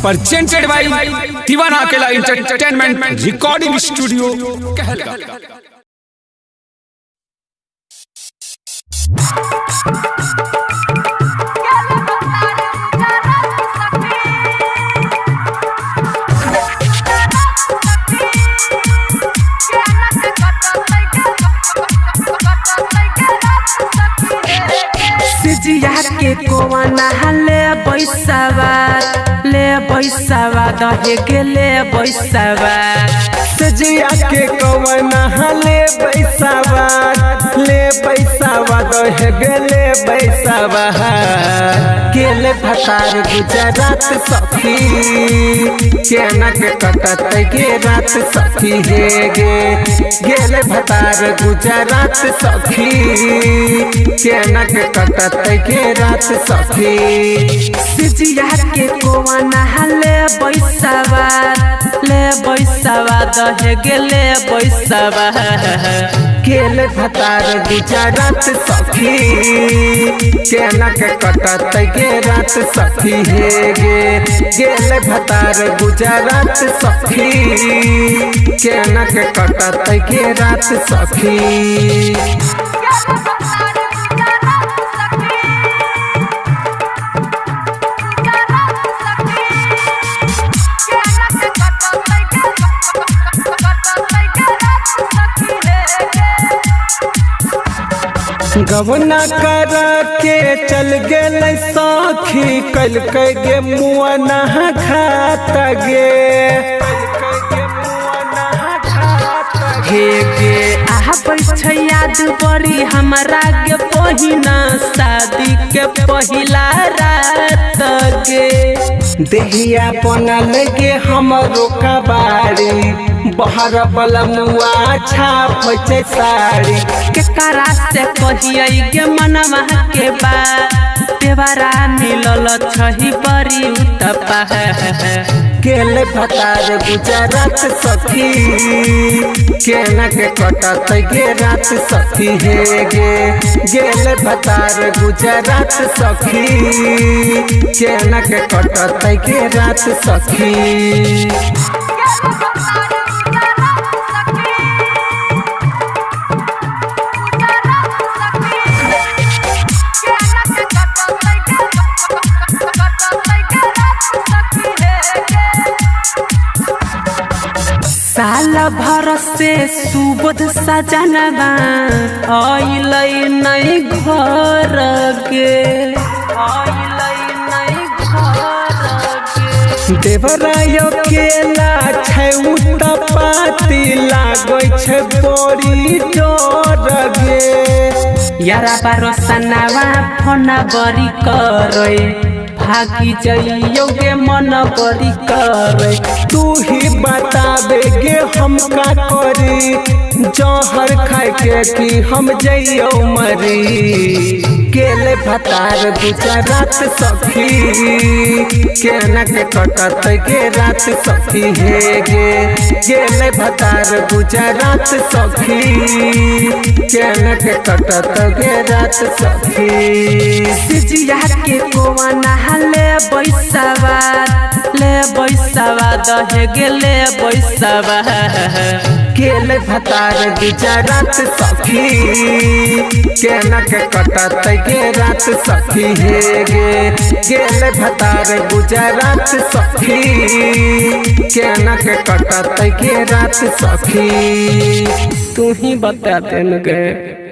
presented by Divana Akela Entertainment Recording Studio, Kahalga. सिजिया के कोवना ले बैसावा दहे के ले बैसावा सिजिया के कोवना ले बैसावा दहे गेले बैसावा केले भतार गुजरात सखी केना के कटत के रात सखी हे गेले भतार गुजरात सखी केना के कटत के रात सखी सिजिया के कोवना ले बैसावा दहे गेले बैसावा केले भतार गुजरात सखी केना के कटत के रात सखी हे गेले भतार गुजरात सखी केना के कटत के रात सखी गवना कर के चल गेल सखी कल गे मुआ नहा खात गे आहा पैसा याद पड़ी हमारा के पहिना शादी के पहिला रात गे देहिया बनल गे हमरो कबाड़ी बहर बलमुआ छाप साड़ी के करा से कहिए के मनवा के बात देवरा मिलल छही बड़ी उतपा केले भतार गुजरात सखी केना के कटत गे रात सखी हे गेले भतार गुजरात सखी केना के कटत गे रात सखी साल भर से सुबोध सजनवा आइल नहीं घर गे देवरायो केला छै पाती लागै छै बड़ी डर गे यारा बारोसनावा फोन बड़ी करे भागी जाइयो गे मन बड़ी करे तू ही बताबे गे हम का करी जहर खाए के कि हम जइयो मरी केले भतार गुजरात सखी केना के कटत के रात सखी हे गेले भतार गुजरात सखी केना के कटत के रात सखी सिजिया के कोवना ले बैसावा दहे गेले बैसावा केले भतार गुजरात सखी केना के कटत के रात सखी हे गेले भतार गुजरात सखी केना के कटत के रात सखी तू ही बता दे गे।